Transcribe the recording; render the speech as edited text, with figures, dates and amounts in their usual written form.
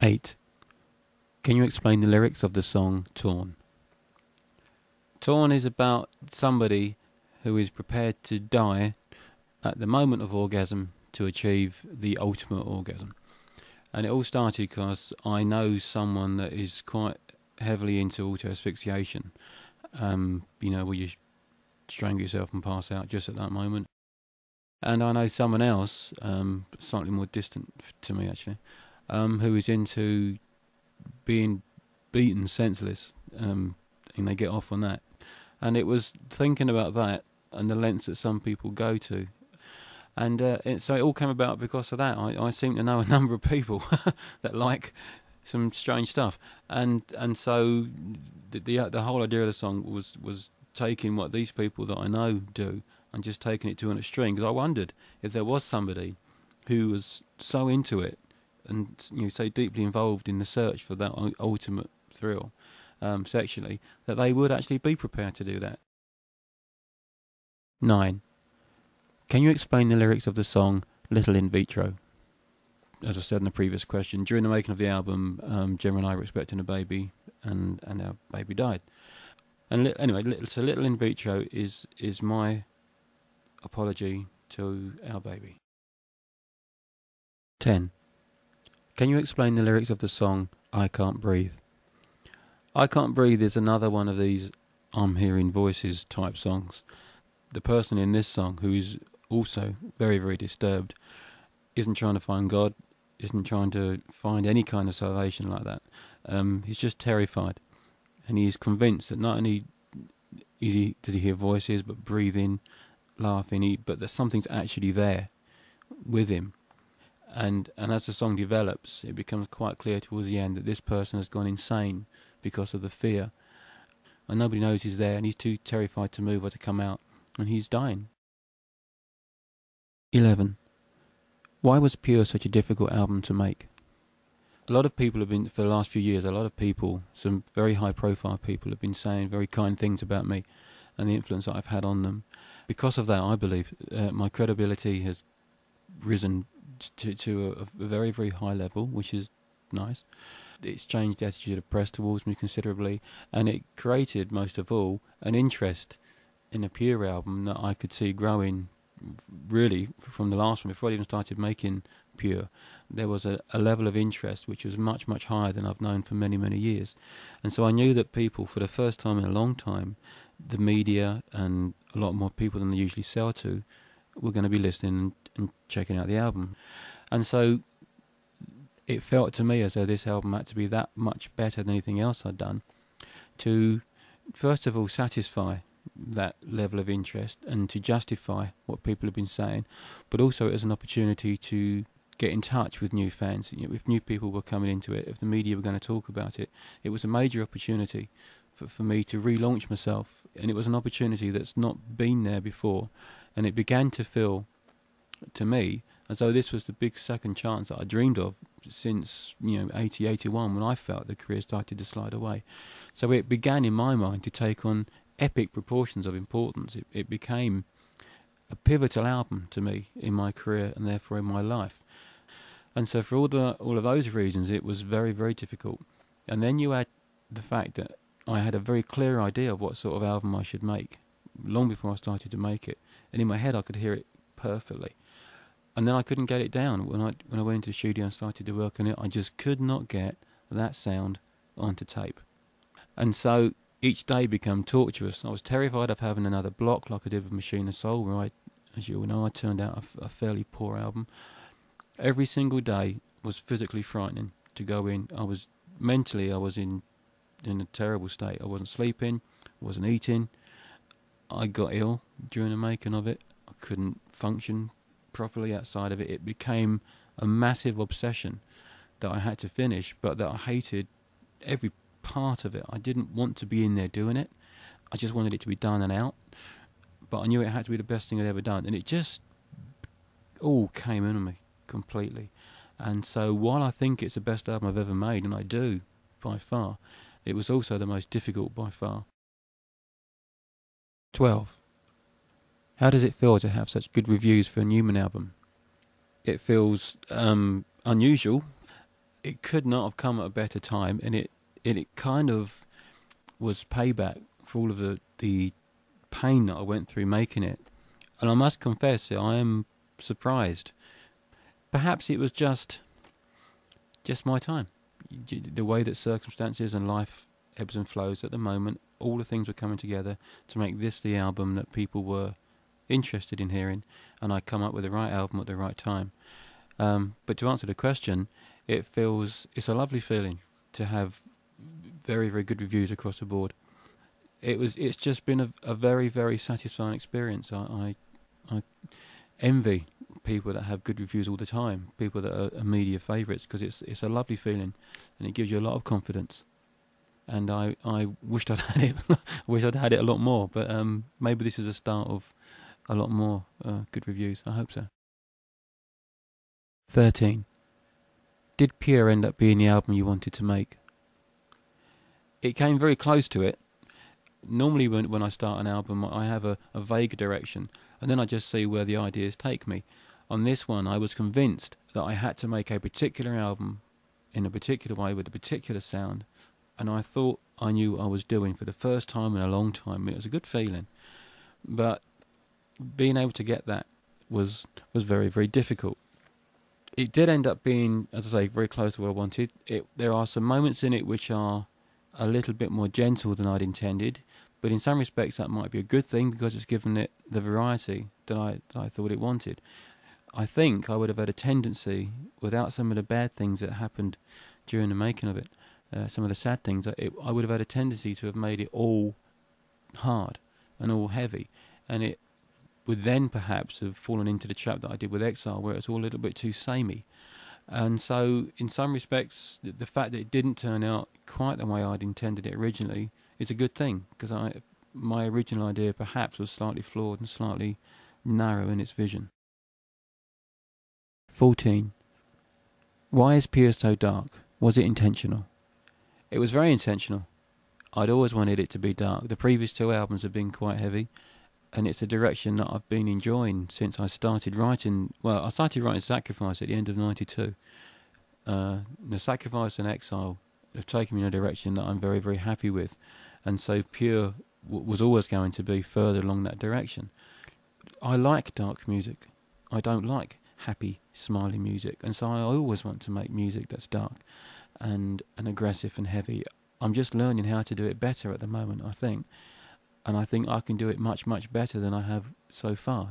8. Can you explain the lyrics of the song Torn? Torn is about somebody who is prepared to die at the moment of orgasm to achieve the ultimate orgasm. And it all started because I know someone that is quite heavily into auto-asphyxiation. Where you strangle yourself and pass out just at that moment. And I know someone else, slightly more distant to me actually, who is into being beaten senseless, and they get off on that. And it was thinking about that and the lengths that some people go to. And so it all came about because of that. I seem to know a number of people that like some strange stuff. And so the whole idea of the song was taking what these people that I know do and just taking it to an extreme. Because I wondered if there was somebody who was so into it and so deeply involved in the search for that ultimate thrill sexually, that they would actually be prepared to do that. 9. Can you explain the lyrics of the song Little In Vitro? As I said in the previous question, during the making of the album, Gemma and I were expecting a baby, and our baby died. And so Little In Vitro is my apology to our baby. 10. Can you explain the lyrics of the song I Can't Breathe? I Can't Breathe is another one of these I'm hearing voices type songs. The person in this song, who is also very, very disturbed, isn't trying to find God, isn't trying to find any kind of salvation like that. He's just terrified. And he's convinced that not only does he hear voices, but breathing, laughing, but that something's actually there with him. And as the song develops, it becomes quite clear towards the end that this person has gone insane because of the fear. And nobody knows he's there, and he's too terrified to move or to come out, and he's dying. 11. Why was Pure such a difficult album to make? A lot of people have been, for the last few years, some very high-profile people have been saying very kind things about me and the influence that I've had on them. Because of that, I believe my credibility has risen to a very, very high level, which is nice. It's changed the attitude of press towards me considerably, and it created, most of all, an interest in a Pure album that I could see growing really from the last one. Before I even started making Pure, there was a level of interest which was much, much higher than I've known for many, many years. And so I knew that people, for the first time in a long time, the media and a lot more people than they usually sell to, were going to be listening and checking out the album. And so it felt to me as though this album had to be that much better than anything else I'd done to, first of all, satisfy that level of interest and to justify what people have been saying, but also as an opportunity to get in touch with new fans. If new people were coming into it, if the media were going to talk about it, it was a major opportunity for me to relaunch myself, and it was an opportunity that's not been there before. And it began to feel, to me, as though this was the big second chance that I dreamed of since 80, 81, when I felt the career started to slide away. So it began in my mind to take on epic proportions of importance. It became a pivotal album to me in my career and therefore in my life. And so for all of those reasons, it was very, very difficult. And then you add the fact that I had a very clear idea of what sort of album I should make long before I started to make it. And in my head I could hear it perfectly. And then I couldn't get it down. When I went into the studio and started to work on it, I just could not get that sound onto tape. And so each day became torturous. I was terrified of having another block like I did with Machine of Soul, where as you all know, I turned out a fairly poor album. Every single day was physically frightening to go in. I was in a terrible state. I wasn't sleeping, wasn't eating. I got ill during the making of it. I couldn't function properly outside of it. It became a massive obsession that I had to finish, but that I hated every part of it. I didn't want to be in there doing it. I just wanted it to be done and out. But I knew it had to be the best thing I'd ever done. And it just all came in on me completely. And so while I think it's the best album I've ever made, and I do, by far, it was also the most difficult by far. 12. How does it feel to have such good reviews for a Numan album? It feels unusual. it could not have come at a better time, and it kind of was payback for all of the pain that I went through making it. And I must confess that I am surprised. Perhaps it was just my time. The way that circumstances and life ebbs and flows at the moment, all the things were coming together to make this the album that people were interested in hearing, and I come up with the right album at the right time. But to answer the question, it's a lovely feeling to have very, very good reviews across the board. It's just been a very, very satisfying experience. I envy people that have good reviews all the time, people that are media favourites, because it's a lovely feeling, and it gives you a lot of confidence. And I wished I'd had it. Wish I'd had it a lot more. But maybe this is a start of a lot more good reviews. I hope so. 13. Did Pure end up being the album you wanted to make? It came very close to it. Normally when I start an album, I have a vague direction, and then I just see where the ideas take me. On this one, I was convinced that I had to make a particular album in a particular way with a particular sound, and I thought I knew what I was doing for the first time in a long time. It was a good feeling, but being able to get that was very, very difficult. It did end up being, as I say, very close to what I wanted. There are some moments in it which are a little bit more gentle than I'd intended, but in some respects that might be a good thing because it's given it the variety that I thought it wanted. I think I would have had a tendency, without some of the bad things that happened during the making of it, some of the sad things, I would have had a tendency to have made it all hard and all heavy, and it would then perhaps have fallen into the trap that I did with Exile, where it's all a little bit too samey. And so, in some respects, the fact that it didn't turn out quite the way I'd intended it originally is a good thing, because my original idea perhaps was slightly flawed and slightly narrow in its vision. 14. Why is Pure so dark? Was it intentional? It was very intentional. I'd always wanted it to be dark. The previous two albums have been quite heavy, and it's a direction that I've been enjoying since I started writing. Well, I started writing Sacrifice at the end of '92. The Sacrifice and Exile have taken me in a direction that I'm very, very happy with, and so Pure was always going to be further along that direction. I like dark music. I don't like happy, smiley music, and so I always want to make music that's dark and aggressive and heavy. I'm just learning how to do it better at the moment, I think. And I think I can do it much, much better than I have so far.